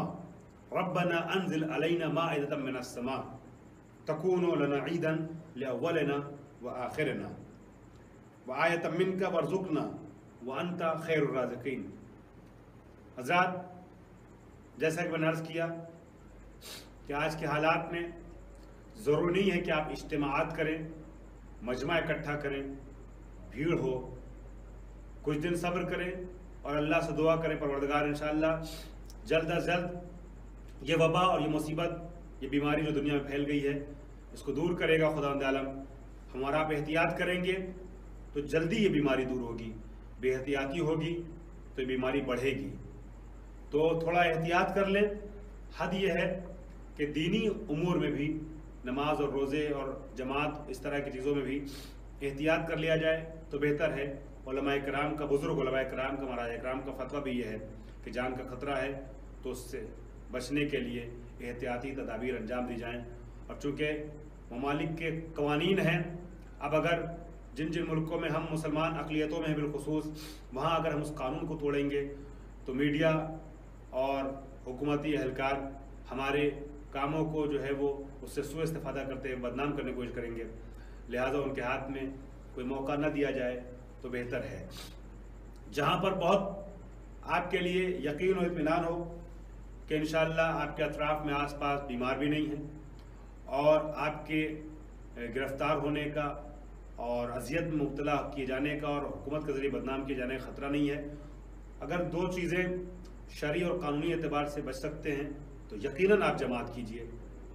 ربنا انزل علينا مائدة من السماء تكون لنا عيدا لأولنا وآخرنا وآية منك وارزقنا وأنت خیر الرازقین۔ حضرات، جیسا کہ میں نے عرض کیا کہ آج کے حالات میں ضروری نہیں ہے کہ آپ اجتماعات کریں، مجمع اکٹھا کریں، بھیڑ ہو، کچھ دن صبر کریں اور اللہ سے دعا کریں پروردگار انشاءاللہ جلد از جلد یہ وبا اور یہ مصیبت، یہ بیماری جو دنیا میں پھیل گئی ہے، اس کو دور کرے گا خداوند عالم۔ ہمارا آپ احتیاط کریں گے تو جلدی یہ بیماری دور ہوگی، بے احتیاطی ہوگی تو یہ بیماری بڑھے گی۔ تو تھوڑا احتیاط کر لیں۔ حد یہ ہے کہ دینی امور میں بھی، نماز اور روزے اور جماعت اس طرح کی چیزوں میں بھی احتیاط کر لیا جائے تو بہتر ہے۔ علماء کرام کا، بزرگ علماء کرام کا، مراجع کرام کا فتویٰ بھی یہ ہے کہ جان کا خطرہ ہے تو اس سے بچنے کے لیے احتیاطی تدابیر انجام دی جائیں۔ اور چونکہ ممالک کے قوانین ہیں، اب اگر جن جن ملکوں میں ہم مسلمان اقلیتوں میں ہیں بالخصوص، وہاں اگر ہم اس قانون کو توڑیں گے تو میڈیا اور حکومتی اہلکار ہمارے کاموں کو جو ہے وہ اس سے سوء استفادہ کرتے ہیں، بدنام کرنے کی کوشش کریں گے، لہٰذا ان کے ہاتھ میں کوئی موقع نہ دیا جائے تو بہتر ہے۔ جہاں پر بہت آپ کے لیے یقین و اطمینان ہو کہ انشاءاللہ آپ کے اطراف میں آس پاس بیمار بھی نہیں ہیں اور آپ کے گرفتار ہونے کا اور اذیت میں مبتلا کیے جانے کا اور حکومت کے ذریعے بدنام کیے جانے کا خطرہ نہیں ہے، اگر دو چیزیں شرعی اور قانونی اعتبار سے بچ سکتے ہیں تو یقیناً آپ جماعت کیجئے،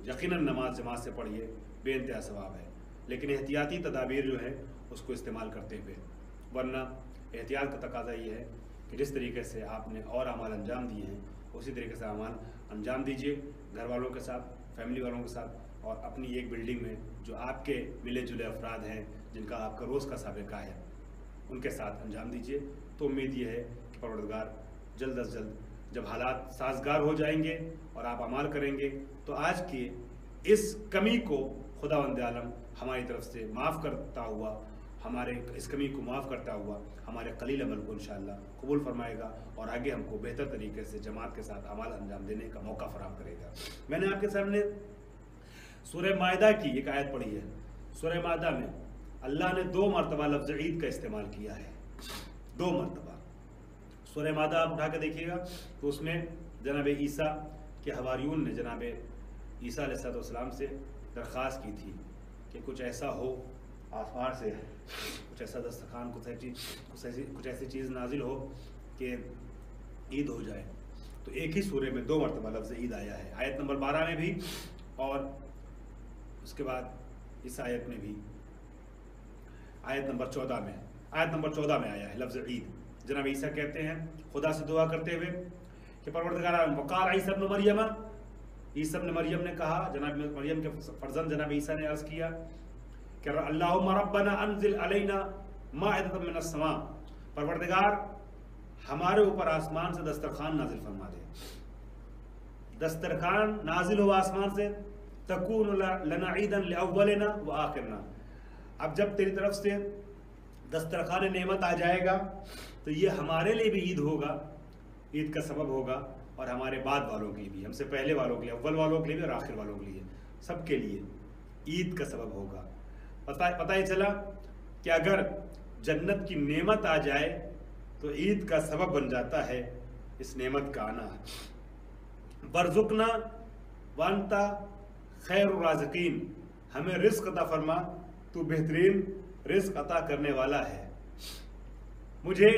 یقیناً نماز جماعت سے پڑھیے، بے انتہا ثواب ہے، لیکن احتیاطی تدابیر جو ہے اس کو استعمال کرتے ہوئے، ورنہ احتیاط کا تقاضا یہ ہے کہ جس طریقے سے آپ نے اور اعمال انجام دیے ہیں اسی طریقے سے اعمال انجام دیجئے، گھر والوں کے ساتھ، فیملی والوں کے ساتھ، اور اپنی ایک بلڈنگ میں جو آپ کے ملے جلے افراد ہیں جن کا آپ کا روز کا سابقہ ہے ان کے ساتھ انجام دیجئے۔ تو امید یہ ہے کہ پروردگار جلد از جلد جب حالات سازگار ہو جائیں گے اور آپ اعمال کریں گے تو آج کی اس کمی کو خداوند عالم ہماری طرف سے معاف کرتا ہوا، ہمارے اس کمی کو معاف کرتا ہوا ہمارے قلیل عمل کو انشاءاللہ قبول فرمائے گا اور آگے ہم کو بہتر طریقے سے جماعت کے ساتھ اعمال انجام دینے کا موقع فراہم کرے گا۔ میں نے آپ کے سامنے سورہ مائدہ کی ایک آیت پڑھی ہے۔ سورہ مائدہ میں اللہ نے 2 مرتبہ لفظ عید کا استعمال کیا ہے، 2 مرتبہ۔ سورہ مائدہ آپ اٹھا کے دیکھیے گا تو اس میں جناب عیسیٰ کے حواریون نے جناب عیسیٰ علیہ السلام سے درخواست کی تھی کہ کچھ ایسا ہو آسمان سے، کچھ ایسا دسترخوان، کچھ ایسی چیز نازل ہو کہ عید ہو جائے۔ تو ایک ہی سورے میں 2 مرتبہ لفظ عید آیا ہے، آیت نمبر 12 میں بھی اور اس کے بعد اس آیت میں بھی، آیت نمبر 14 میں آیا ہے لفظ عید۔ جناب عیسیٰ کہتے ہیں خدا سے دعا کرتے ہوئے کہ پروردگار، وقال عیسیٰ ابن مریم، عیسیٰ ابن مریم نے کہا، جناب مریم کے فرزند جناب عیسیٰ نے عرض کیا کہ اللہم ربنا انزل علینا مائدۃ من السماء، پروردگار ہمارے اوپر آسمان سے دسترخوان نازل فرما دے، دسترخوان نازل ہو آسمان سے، تکون لنا عیدا لاولنا وآخرنا۔ اب جب تیری طرف سے دسترخوان نعمت آ جائے گا تو یہ ہمارے لیے بھی عید ہوگا، عید کا سبب ہوگا، اور ہمارے بعد والوں کے لیے بھی، ہم سے پہلے والوں کے لیے، اول والوں کے لیے بھی اور آخر والوں کے لیے، سب کے لیے عید کا سبب ہوگا۔ پتہ ہی چلا کہ اگر جنت کی نعمت آ جائے تو عید کا سبب بن جاتا ہے اس نعمت کا آنا۔ برزقنا وانت خیر الرازقین، ہمیں رزق عطا فرما، تو بہترین رزق عطا کرنے والا ہے۔ مجھے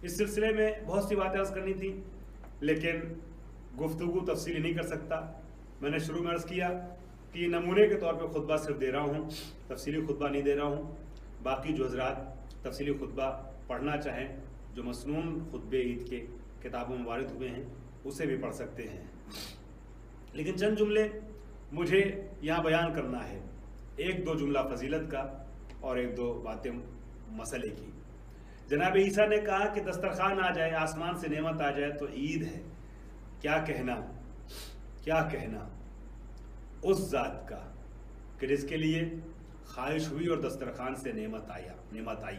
اس سلسلے میں بہت سی باتیں عرض کرنی تھی لیکن گفتگو تفصیلی نہیں کر سکتا۔ میں نے شروع میں عرض کیا کہ یہ نمونے کے طور پہ خطبہ صرف دے رہا ہوں، تفصیلی خطبہ نہیں دے رہا ہوں۔ باقی جو حضرات تفصیلی خطبہ پڑھنا چاہیں، جو مسنون خطبے عید کے کتابوں میں وارد ہوئے ہیں، اسے بھی پڑھ سکتے ہیں، لیکن چند جملے مجھے یہاں بیان کرنا ہے، 1-2 جملہ فضیلت کا اور 1-2 باتیں مسئلے کی۔ जनाब ईसा ने कहा कि दस्तरखान आ जाए, आसमान से नेमत आ जाए तो ईद है। क्या कहना, क्या कहना उस ज़ात का कि जिसके लिए ख्वाहिश हुई और दस्तरखान से नेमत आई।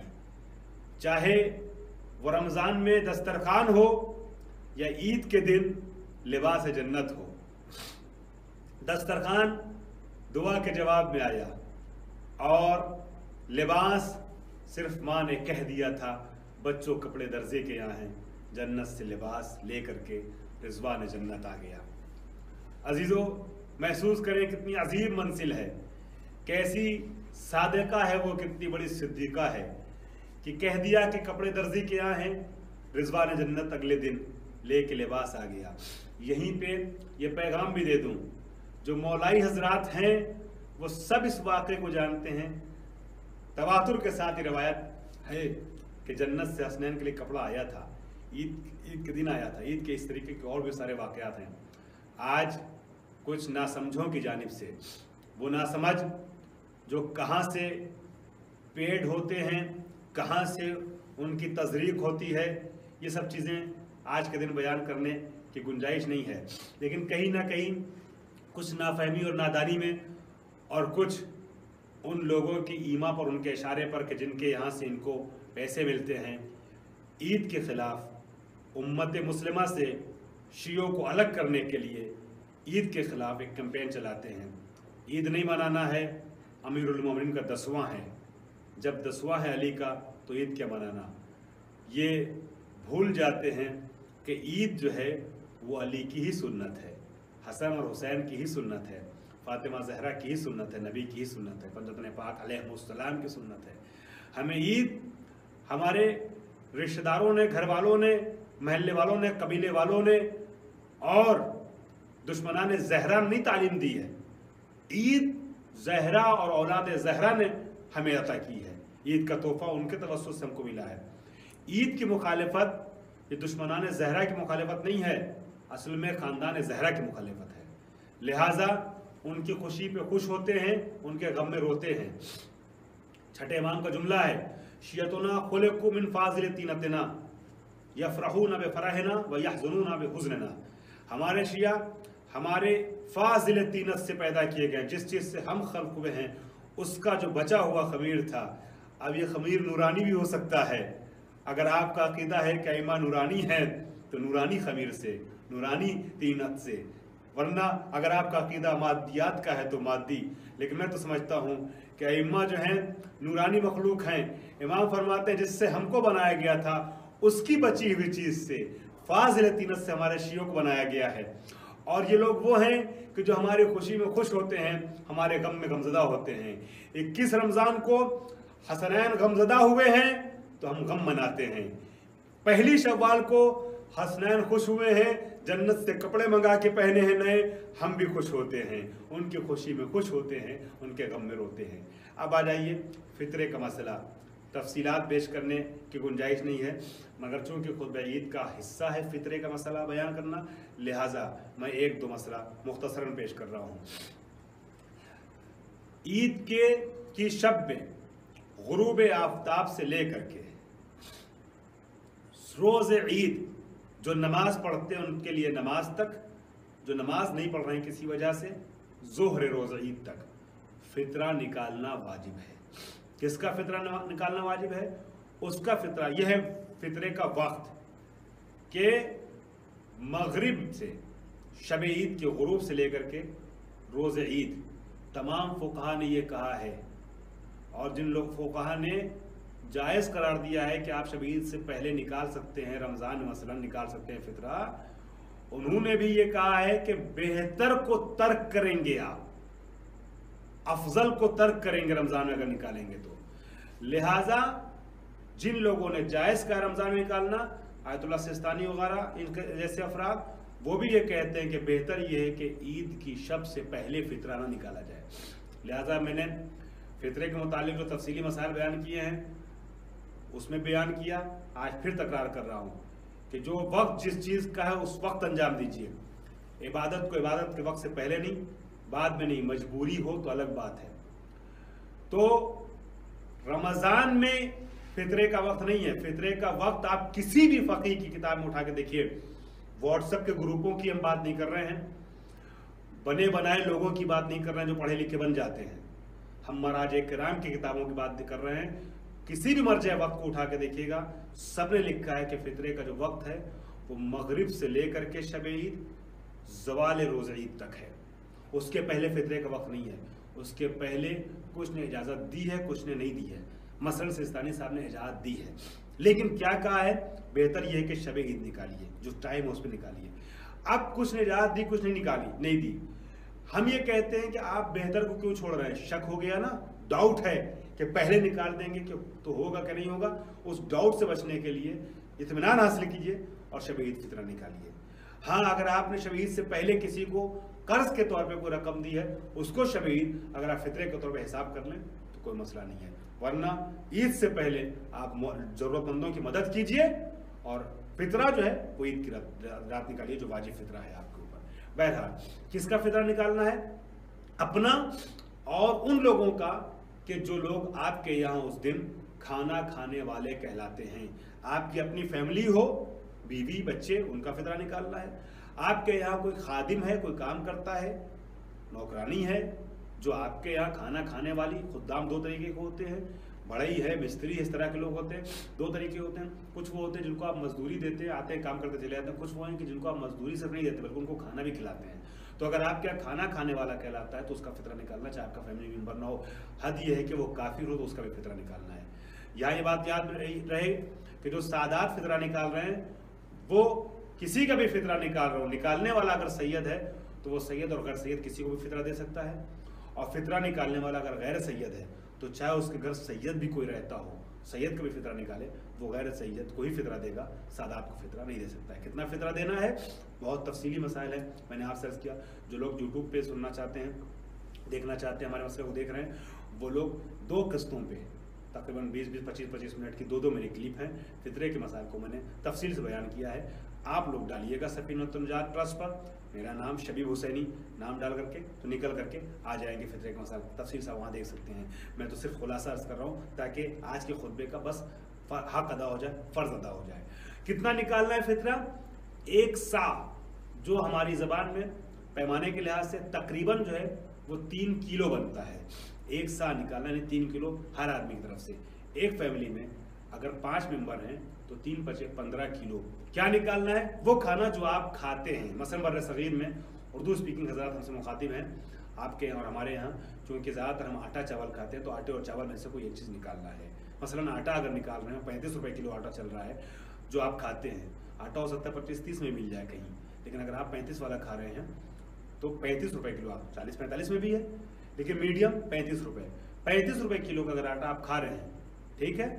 चाहे वो रमज़ान में दस्तरखान हो या ईद के दिन लिबास जन्नत हो, दस्तरखान दुआ के जवाब में आया और लिबास सिर्फ माँ ने कह दिया था बच्चों कपड़े दर्जे के यहाँ हैं, जन्नत से लिबास ले करके रिजवान जन्नत आ गया। अजीज़ों, महसूस करें कितनी अजीब मंजिल है, कैसी सादिका है वो, कितनी बड़ी सिद्दीका है कि कह दिया कि कपड़े दर्जी के यहाँ हैं, रिजवान जन्नत अगले दिन ले के लिबास आ गया। यहीं पे ये पैगाम भी दे दूं, जो मौलाई हजरात हैं वो सब इस वाक़े को जानते हैं, तवातुर के साथ ही रवायत है कि जन्नत से हसनैन के लिए कपड़ा आया था, ईद के दिन आया था। ईद के इस तरीके के और भी सारे वाक़यात हैं। आज कुछ नासमझों की जानिब से, वो नासमझ जो कहाँ से पेड़ होते हैं, कहाँ से उनकी तजरीक होती है, ये सब चीज़ें आज के दिन बयान करने की गुंजाइश नहीं है। लेकिन कहीं ना कहीं कुछ नाफहमी और नादानी में, और कुछ उन लोगों की ईमा पर, उनके इशारे पर कि जिनके यहाँ से इनको पैसे मिलते हैं, ईद के ख़िलाफ़ उम्मत मुस्लिमा से शियों को अलग करने के लिए ईद के ख़िलाफ़ एक कैंपेन चलाते हैं। ईद नहीं मनाना है, अमीरुल मोमिनीन का 10वां है, जब 10वां है अली का तो ईद क्या मनाना। ये भूल जाते हैं कि ईद जो है वो अली की ही सुन्नत है, हसन और हुसैन की ही सुन्नत है, फातिमा ज़हरा की ही सुन्नत है, नबी की ही सुन्नत है, पंजतन पाक अलैहिस्सलाम की सुन्नत है। हमें ईद हमारे रिश्तेदारों ने, घर वालों ने, महल्ले वालों ने, कबीले वालों ने और दुश्मनान ज़हरा ने तालीम दी है। ईद ज़हरा और औलाद ज़हरा ने हमें अता की है। ईद का तोहफा उनके तवस्सुस से हमको मिला है। ईद की मुखालिफत ये दुश्मनान ज़हरा की मुखालिफत नहीं है, असल में ख़ानदान ज़हरा की मुखालिफत है। लिहाजा उनकी खुशी पे खुश होते हैं, उनके गम में रोते हैं। छठे इमाम का जुमला है, शियतुना खुलिक़ू मिन फ़ाज़िल तीनतिना यफ़रहूना बिफ़रहिना व यहज़ुनूना बिहुज़निना। हमारे शिया हमारे फ़ाज़िल तीनत से पैदा किए गए, जिस चीज़ से हम खल्क़ हुए हैं उसका जो बचा हुआ ख़मीर था, अब ये ख़मीर नूरानी भी हो सकता है। अगर आपका अक़ीदा है कि अइम्मा नूरानी हैं तो नूरानी ख़मीर से, नूरानी तीनत से, वरना अगर आपका अक़ीदा मादियात का है तो मादी। लेकिन मैं तो समझता हूँ कि अइम्मा जो हैं नूरानी मखलूक हैं। इमाम फरमाते हैं जिससे हमको बनाया गया था उसकी बची हुई चीज़ से, फ़ाज़िल तीनत से हमारे शियों को बनाया गया है। और ये लोग वो हैं कि जो हमारी खुशी में खुश होते हैं, हमारे गम में गमज़दा होते हैं। 21 रमज़ान को हसनैन गमज़दा हुए हैं तो हम गम मनाते हैं। पहली शव्वाल को हसनैन खुश हुए हैं, जन्नत से कपड़े मंगा के पहने हैं नए, हम भी खुश होते हैं, उनकी खुशी में खुश होते हैं, उनके गम में रोते हैं। अब आ जाइए फितरे का मसला। तफसीलात पेश करने की गुंजाइश नहीं है, मगर चूँकि खुतबा ईद का हिस्सा है फितरे का मसला बयान करना, लिहाजा मैं एक दो मसला मुख्तसरन पेश कर रहा हूँ। ईद की शब में गुरूब आफ्ताब से लेकर के रोज़ ईद जो नमाज पढ़ते हैं उनके लिए नमाज तक, जो नमाज नहीं पढ़ रहे हैं किसी वजह से, ज़ोहर रोज़ ईद तक फितरा निकालना वाजिब है। किसका फितरा निकालना वाजिब है? उसका फितरा। यह है फितरे का वक्त के मगरिब से, शब ईद के गुरूब से लेकर के रोज़ ईद। तमाम फुक़हा ने यह कहा है, और जिन लोग फुक़हा ने जायज़ करार दिया है कि आप शब ईद से पहले निकाल सकते हैं, रमज़ान में मसलन निकाल सकते हैं फितरा, उन्होंने भी ये कहा है कि बेहतर को तर्क करेंगे आप, अफजल को तर्क करेंगे रमज़ान में अगर निकालेंगे तो। लिहाजा जिन लोगों ने जायज़ का रमज़ान में निकालना, आयतुल्लाह सिस्तानी वगैरह इनके जैसे अफराद, वो भी ये कहते हैं कि बेहतर ये है कि ईद की शब से पहले फितरा ना निकाला जाए। लिहाजा मैंने फितरे के मुतालिक जो तफसीली मसाइल बयान किए हैं उसमें बयान किया, आज फिर तकरार कर रहा हूँ कि जो वक्त जिस चीज़ का है उस वक्त अंजाम दीजिए। इबादत को इबादत के वक्त से पहले नहीं, बाद में नहीं, मजबूरी हो तो अलग बात है। तो रमज़ान में फितरे का वक्त नहीं है। फितरे का वक्त आप किसी भी फकीह की किताब में उठा के देखिए। व्हाट्सएप के ग्रुपों की हम बात नहीं कर रहे हैं, बने बनाए लोगों की बात नहीं कर रहे हैं जो पढ़े लिखे बन जाते हैं, हम महाराज किराम की किताबों की बात कर रहे हैं। किसी भी मर्ज वक्त को उठा के देखिएगा, सबने लिखा है कि फितरे का जो वक्त है वो मगरिब से लेकर के शब ईद ज़वाल रोज़ ईद तक है। उसके पहले फितरे का वक्त नहीं है। उसके पहले कुछ ने इजाज़त दी है, कुछ ने नहीं दी है। मसलन सिस्तानी साहब ने इजाज़त दी है, लेकिन क्या कहा है, बेहतर यह है कि शब ईद निकालिए, जो टाइम है उस पर निकालिए। अब कुछ ने इजाज़त दी, कुछ ने नहीं दी। हम ये कहते हैं कि आप बेहतर को क्यों छोड़ रहे हैं? शक हो गया ना, डाउट है कि पहले निकाल देंगे कि तो होगा कि नहीं होगा। उस डाउट से बचने के लिए इत्मीनान हासिल कीजिए और शब ईद फितरा निकालिए। हाँ, अगर आपने शब ईद से पहले किसी को कर्ज के तौर पे कोई रकम दी है, उसको शब ईद अगर आप फितरे के तौर पे हिसाब कर लें तो कोई मसला नहीं है। वरना ईद से पहले आप जरूरतमंदों की मदद कीजिए और फितरा जो है वो ईद की रात निकालिए, जो वाजिब फितरा है आपके ऊपर। बहरहाल, किसका फितरा निकालना है? अपना और उन लोगों का कि जो लोग आपके यहाँ उस दिन खाना खाने वाले कहलाते हैं। आपकी अपनी फैमिली हो, बीवी बच्चे, उनका फितरा निकालना है। आपके यहाँ कोई खादिम है, कोई काम करता है, नौकरानी है जो आपके यहाँ खाना खाने वाली। खुद्दाम दो तरीके के होते हैं, बढ़ई है, मिस्त्री, इस तरह के लोग होते हैं। दो तरीके होते हैं, कुछ वो होते हैं जिनको आप मजदूरी देते हैं, आते हैं काम करते चले जाते हैं। कुछ वो हैं कि जिनको आप मजदूरी सिर्फ नहीं देते बल्कि उनको खाना भी खिलाते हैं। तो अगर आप क्या खाना खाने वाला कहलाता है तो उसका फितरा निकालना, चाहे आपका फैमिली मेंबर ना हो। हद ये है कि वो काफिर हो तो उसका भी फितरा निकालना है। यहाँ ये बात याद रहे कि जो सादात फितरा निकाल रहे हैं वो किसी का भी फितरा निकाल रहे हो, निकालने वाला अगर सैयद है तो वो सैयद और गैर सैयद किसी को भी फितरा दे सकता है। और फितरा निकालने वाला अगर गैर सैयद है तो चाहे उसके घर सैयद भी कोई रहता हो, सैयद का भी फितरा निकाले, वो गैर सैयद को ही फितरा देगा, सादात को फितरा नहीं दे सकता है। कितना फितरा देना है बहुत तफसीली मसाइल है, मैंने आपसे अर्ज किया। जो लोग यूट्यूब पे सुनना चाहते हैं, देखना चाहते हैं, हमारे मसले को देख रहे हैं, वो लोग 2 किस्तों पे तकरीबन 20-25 मिनट की 2 मेरी क्लिप हैं। फितरे के मसाइल को मैंने तफसील से बयान किया है। आप लोग डालिएगा सफीनतुन निजात ट्रस्ट पर, मेरा नाम शबीब हुसैनी नाम डाल करके तो निकल करके आ जाएंगे फितरे के मसाइल, तफसील से वहाँ देख सकते हैं। मैं तो सिर्फ खुलासा अर्ज कर रहा हूँ ताकि आज के खुतबे का बस हक अदा हो जाए, फ़र्ज अदा हो जाए। कितना निकालना है फितरा? 1 सा, जो हमारी ज़बान में पैमाने के लिहाज से तकरीबन जो है वो 3 किलो बनता है। 1 सा निकालना यानी 3 किलो हर आदमी की तरफ से। एक फैमिली में अगर 5 मेंबर हैं तो 3×5 = 15 किलो। क्या निकालना है? वो खाना जो आप खाते हैं। मसलन बर्र सगीर में उर्दू स्पीकिंग हज़रात हमसे मुखातिब हैं, आपके और हमारे यहाँ, चूँकि ज़्यादातर हम आटा चावल खाते हैं तो आटे और चावल में से कोई एक चीज़ निकालना है। मसलन आटा अगर निकाल रहे हैं, 35 रुपये किलो आटा चल रहा है जो आप खाते हैं। आटा हो सकता है 25-30 में मिल जाए कहीं, लेकिन अगर आप 35 वाला खा रहे हैं तो 35 रुपये किलो। आप 40-45 में भी है, लेकिन मीडियम 35 रुपये। 35 रुपये किलो का अगर आटा आप खा रहे हैं, ठीक है,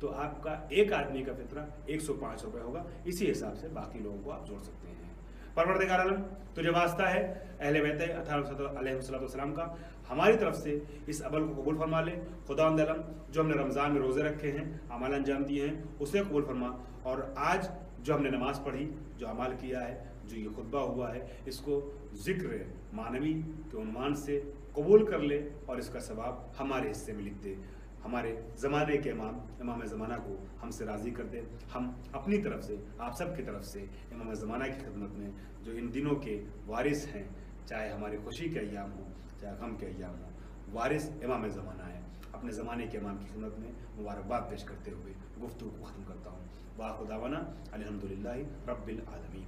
तो आपका एक आदमी का फितरा 105 रुपये होगा। इसी हिसाब से बाकी लोगों को आप जोड़ सकते हैं। परवरदिगार आलम, तुझे वास्ता है अहले बैत अलैहिस्सलाम का, हमारी तरफ से इस अमल को कबूल फरमा ले। खुदावंद आलम, जो हमने रमज़ान में रोज़े रखे हैं, अमाल अंजाम दिए हैं, उसे कबूल फरमा। और आज जो हमने नमाज़ पढ़ी, जो अमाल किया है, जो ये खुतबा हुआ है, इसको ज़िक्र मानवी के उन्वान से कबूल कर ले और इसका सवाब हमारे हिस्से में लिख दे। हमारे ज़माने के इमाम ज़माना को हमसे राज़ी कर दे। हम अपनी तरफ से, आप सब की तरफ से इमाम ज़माना की खिदमत में, जो इन दिनों के वारिस हैं, चाहे हमारी खुशी के अय्याम हो चाहे गम के अय्याम हो, वारिस इमाम ज़माना है, अपने ज़माने के इमाम की खिदमत में मुबारकबाद पेश करते हुए गुफ्तगू को ख़त्म करता हूँ। वाखिर दावाना अल्हम्दुलिल्लाहि रब्बिल आलमीन।